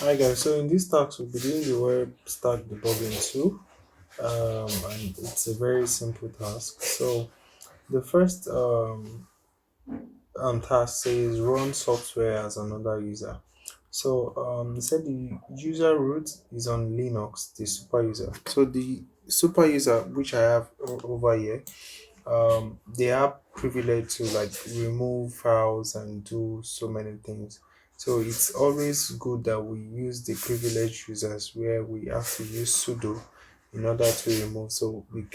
Hi guys, so in this task we'll be doing the web stack debugging too, and it's a very simple task. So the first task says run software as another user. So it said the user root is on Linux, the super user. So the super user which I have over here, they have privilege to like remove files and do so many things. So it's always good that we use the privileged users where we have to use sudo in order to remove, so we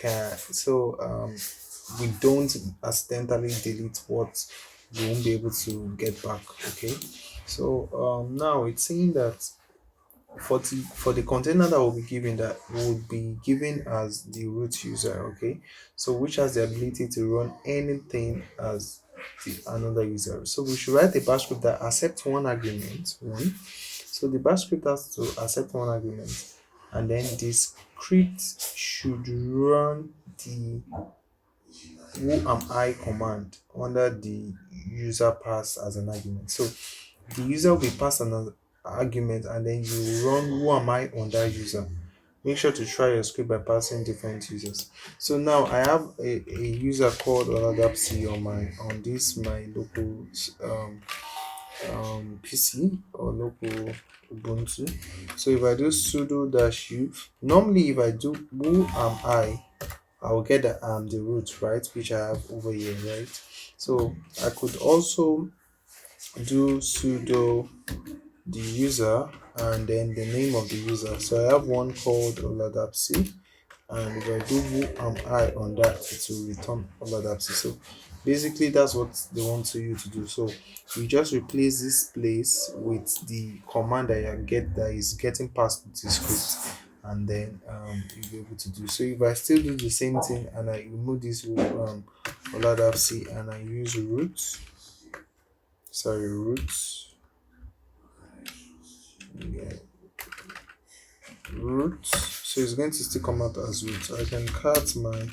don't accidentally delete what we won't be able to get back. Okay, so now it's saying that for the container that will be given, that would be given as the root user. Okay, so which has the ability to run anything as another user. So we should write a bash script that accepts one argument, one. So the bash script has to accept one argument, and then the script should run the who am I command under the user pass as an argument. So the user will be passed an argument, and then you run who am I on that user. Make sure to try your script by passing different users. So now I have a user called Oladapsi on this my local PC or local Ubuntu. So if I do sudo dash u, normally if I do who am I'll get that I'm the root, right, which I have over here, right? So I could also do sudo the user and then the name of the user. So I have one called Oladapsi, and if I do who am I on that, it will return Oladapsi. So basically that's what they want you to do. So you just replace this place with the command that you get that is getting past the script, and then you'll be able to do. So if I still do the same thing and I remove this Oladapsi and I use roots, yeah, roots, so it's going to still come out as root. I can cut my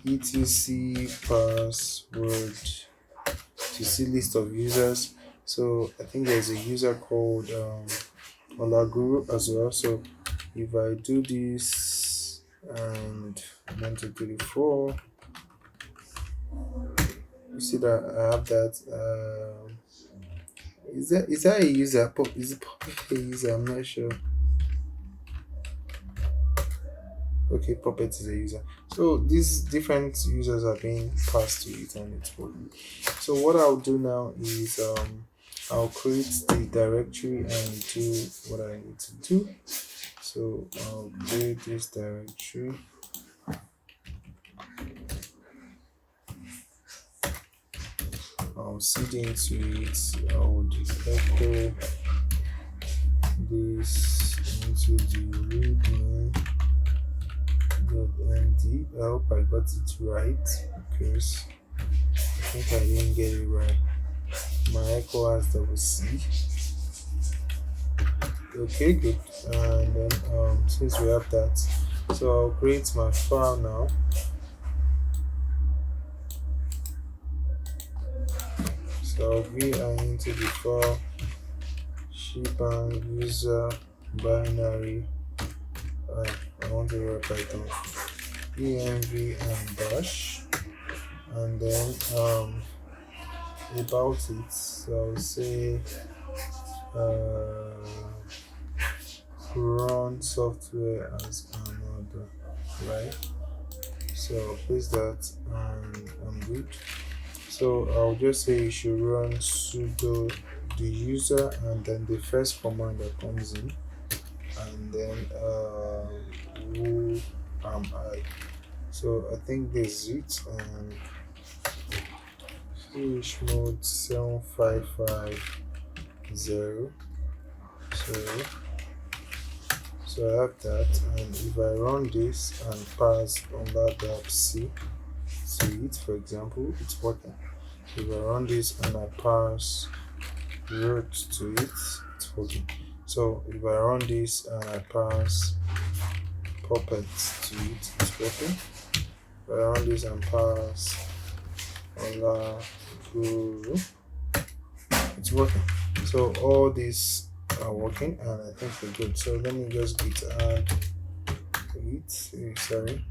etc password to see list of users. So I think there's a user called Olaguru as well. So if I do this and 1 2 3 4, you see that I have that. Is that a user? Is it a user? I'm not sure. Okay, puppet is a user. So these different users are being passed to it, and it's working. So what I'll do now is I'll create the directory and do what I need to do. So I'll create this directory. I'll cd into it. I would echo this into the readme .md. I hope I got it right, because I think I didn't get it right. My echo has double C. Okay, good. And then since we have that, so I'll create my file now. So I'll be into the file shebang user binary. I want to write Python env and bash, and then about it. So I'll say run software as another, right? So I'll place that and I'm good. So I'll just say you should run sudo the user and then the first command that comes in, and then who am I. So I think this is it. And finish mode 7550. So I have that, and if I run this and pass on that C to it, for example, it's working. So if I run this and I pass root to it, it's working. So if I run this and I pass puppet to it, it's working. If I run this and pass Ola Guru, it's working. So all these are working, and I think we're good. So let me just git add it. Sorry,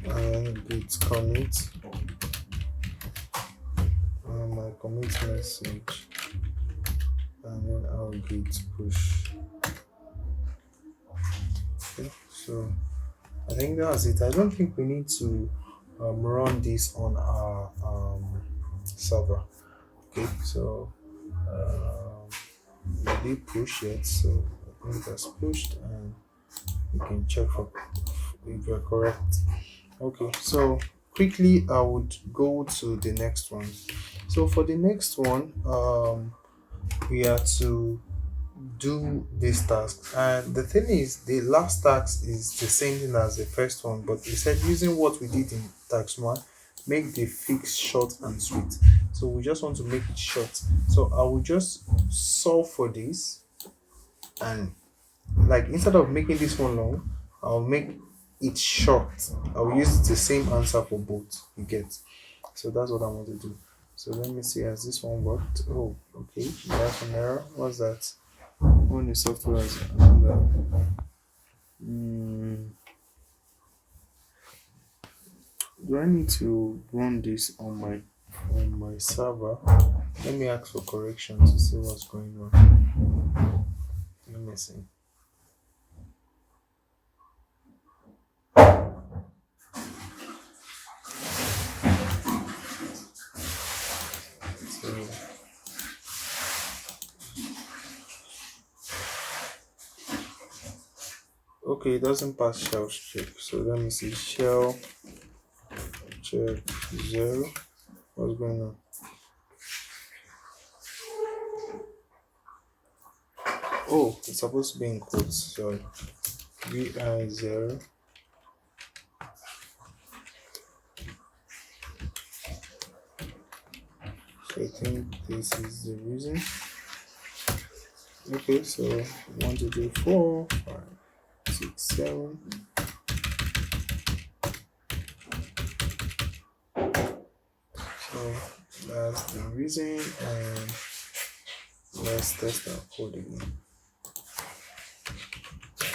and git commit my commit message, and then I'll git push. Okay, so I think that's it. I don't think we need to run this on our server. Okay, so we did push it, so I think that's pushed, and we can check for if you're correct. Okay, so quickly I would go to the next one. So for the next one, we are to do this task, and the thing is the last task is the same thing as the first one, but we said using what we did in task one, make the fix short and sweet. So we just want to make it short, so I will just solve for this, and like instead of making this one long, I'll make it short. I'll use the same answer for both, you get. So that's what I want to do. So let me see, has this one worked? Oh, okay, that's an error. What's that? When the software is another. Do I need to run this on my server? Let me ask for correction to see what's going on. Let me see. So, okay, it doesn't pass shell check. So let me see. Shell check 0. What's going on? Oh, it's supposed to be in quotes. So vi 0. So I think this is the reason. Okay, so 1, 2, 3, 4, 5, 6, 7. So that's the reason, and let's test our code again.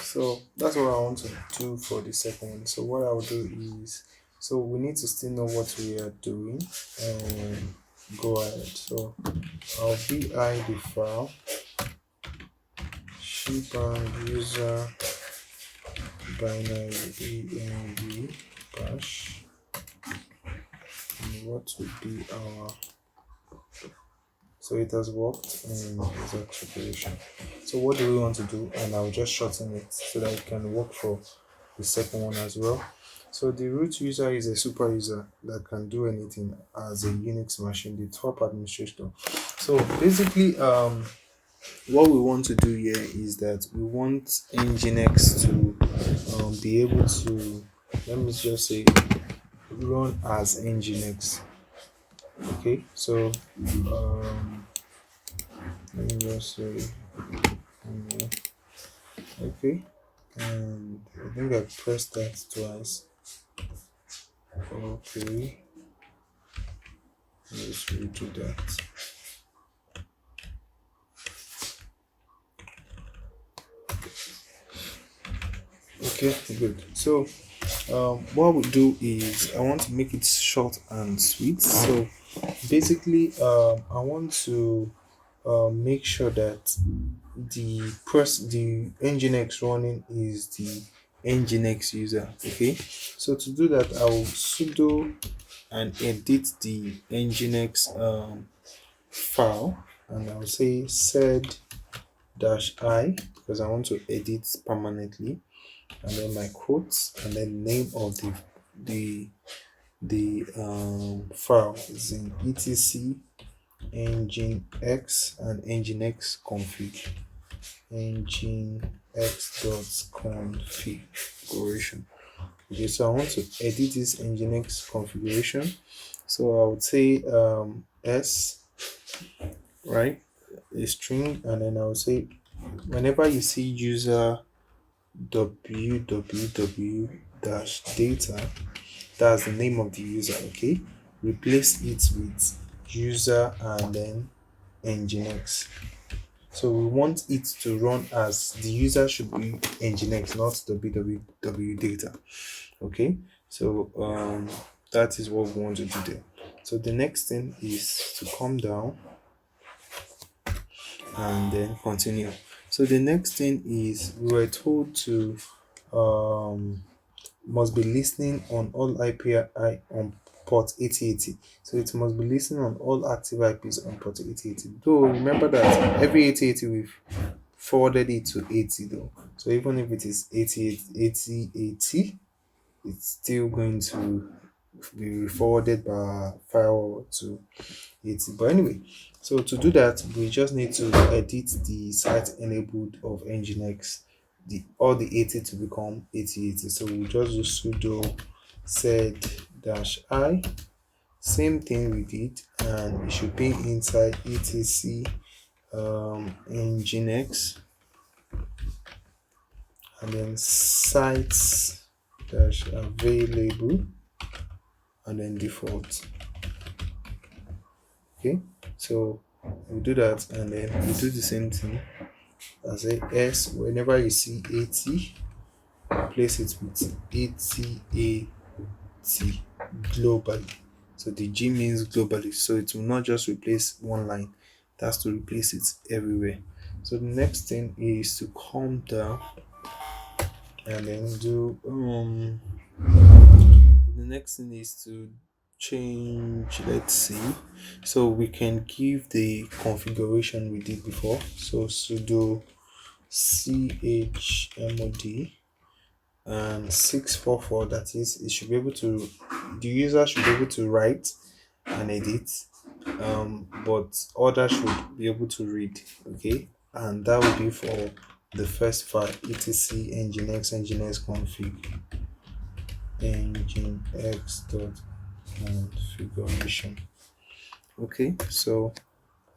So that's what I want to do for the second one. So what I'll do is, so we need to still know what we are doing, and go ahead. So I'll vi the file, shebang user binary env bash, and what would be our, so it has worked in exact operation. So what do we want to do? And I'll just shorten it so that it can work for the second one as well. So the root user is a super user that can do anything as a Unix machine, the top administrator. So basically, what we want to do here is that we want Nginx to be able to, let me just say, run as Nginx. Okay, so let me just say, okay, and I think I pressed that twice. Okay, let's redo that. Okay, good. So what we do is I want to make it short and sweet. So basically, I want to make sure that the Nginx running is the Nginx user. Okay, so to do that, I will sudo and edit the Nginx file, and I'll say sed -i because I want to edit permanently, and then my quotes, and then name of the file is in etc nginx and nginx config, nginx.configuration. Okay, so I want to edit this nginx configuration, so I would say s, right, a string, and then I would say whenever you see user www-data, that's the name of the user. Okay, replace it with user and then nginx. So we want it to run as the user should be nginx, not www data. Okay, so that is what we want to do there. So the next thing is to come down and then continue. So the next thing is we were told to must be listening on all IPI on port 8080. So it must be listening on all active IPs on port 8080. Though remember that every 8080 we've forwarded it to 80 though. So even if it is 8080, it's still going to be forwarded by firewall to 80. But anyway, so to do that, we just need to edit the site enabled of nginx, the all the 80 to become 8080. So we just do sudo sed -i, same thing we did, and it should be inside etc nginx, and then sites -available, and then default. Okay, so we do that, and then we do the same thing as a s. Whenever you see 80, replace it with 8080 globally. So the G means globally, so it will not just replace one line, it has to replace it everywhere. So the next thing is to come down and then do the next thing is to change, let's see, so we can give the configuration we did before. So sudo chmod and 644, that is, it should be able to, the user should be able to write and edit, but others should be able to read. Okay, and that will be for the first file, etc nginx config nginx.configuration. Okay, so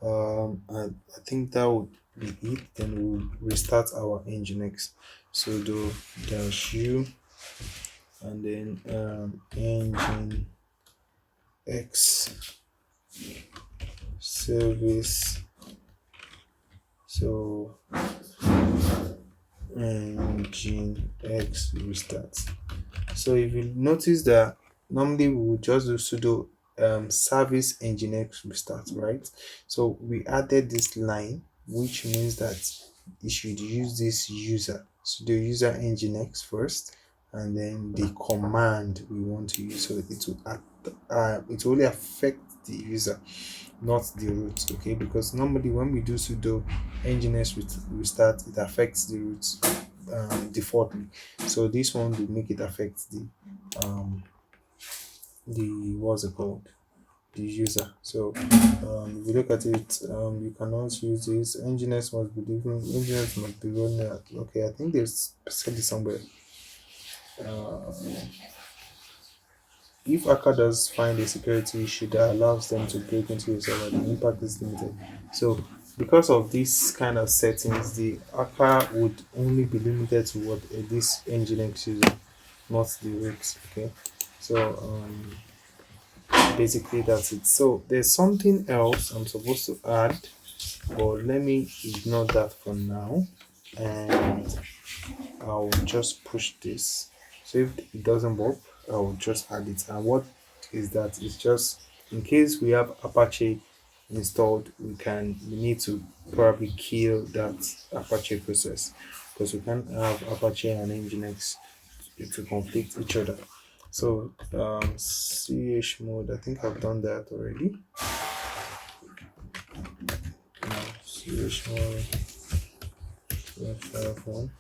I think that would be it. Then we'll restart our nginx. Sudo -u and then nginx service. So nginx restart. So if you notice that normally we would just do sudo service nginx restart, right? So we added this line, which means that it should use this user. So the user nginx first, and then the command we want to use. So it will it will only affect the user, not the root. Okay, because normally when we do sudo nginx restart, it affects the root defaultly. So this one will make it affect the what's it called, the user. So if you look at it, you can also use this nginx must be living, nginx must be running at, okay, I think there's said it somewhere. If hacker does find a security issue that allows them to break into your server, the impact is limited. So because of this kind of settings, the hacker would only be limited to what this nginx user, not the root. Okay, so basically that's it. So there's something else I'm supposed to add, but let me ignore that for now, and I'll just push this. So if it doesn't work, I'll just add it. And what is that? It's just in case we have Apache installed, we need to probably kill that Apache process, because we can't have Apache and nginx to conflict each other. So chmod, I think I've done that already. Chmod 51.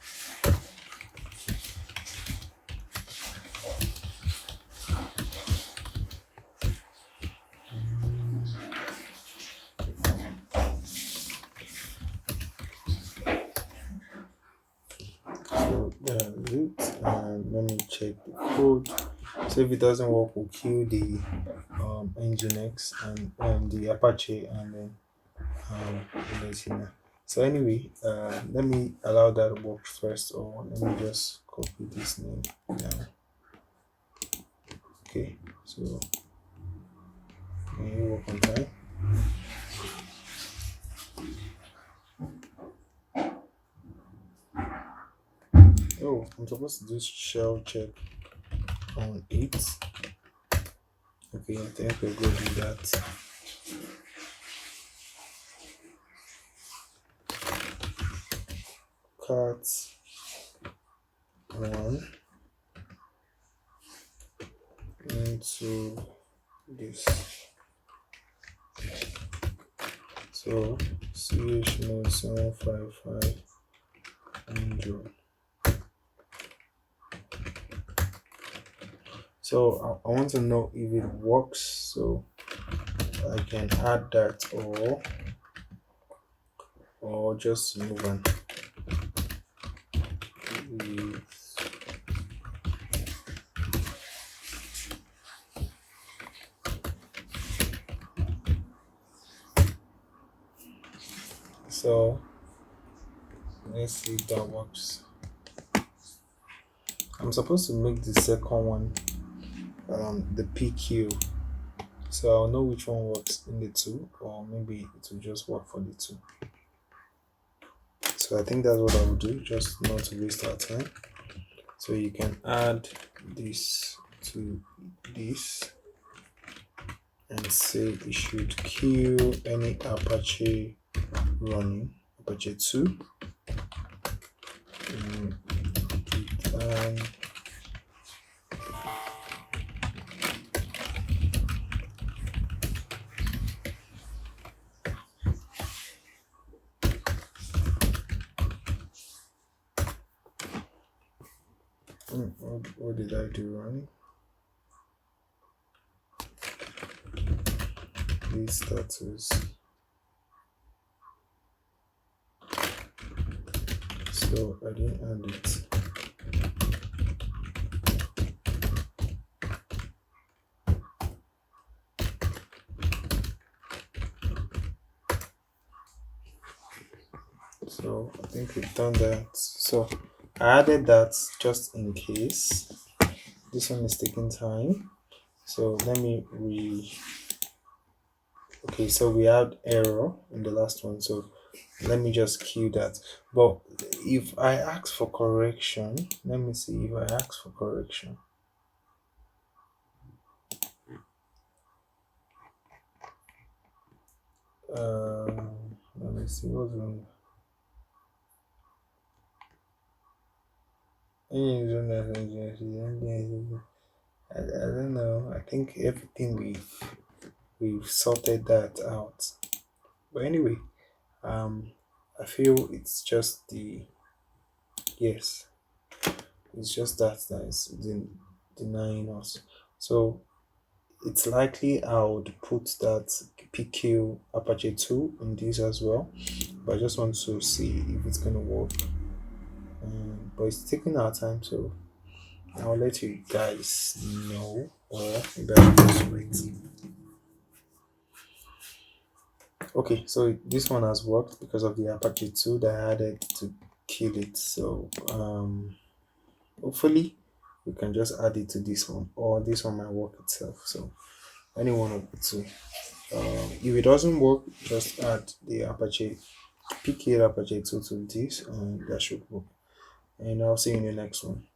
Root, and let me check the code. So if it doesn't work, we'll kill the nginx and the Apache, and then we'll let you know. So anyway, let me allow that to work first, or let me just copy this name now. Okay, so can you work on time? I'm supposed to do shell check on it. Okay, I think we'll go do that. Cut one into this. So ch mode 755 100. So I want to know if it works, so I can add that, or just move on. So let's see if that works. I'm supposed to make the second one the PQ, so I'll know which one works in the two, or maybe it will just work for the two. So I think that's what I will do, just not to waste our time. So you can add this to this and say it should kill any Apache running, Apache 2. And what did I do wrong? These status. So I didn't add it. So I think we've done that. So I added that just in case. This one is taking time. So let me okay, so we had error in the last one, so let me just kill that. But if I ask for correction, let me see if I ask for correction. Let me see what's wrong. I don't know. I think everything we've sorted that out. But anyway, I feel it's just yes, it's just that is denying us. So it's likely I would put that PQ Apache 2 in this as well, but I just want to see if it's gonna work. But it's taking our time, so I'll let you guys know, or maybe I'll just wait. Okay, so this one has worked because of the Apache 2 that I added to kill it. So hopefully we can just add it to this one, or this one might work itself. So any one of the two. If it doesn't work, just add the Apache PK Apache 2 to this, and that should work. And I'll see you in the next one.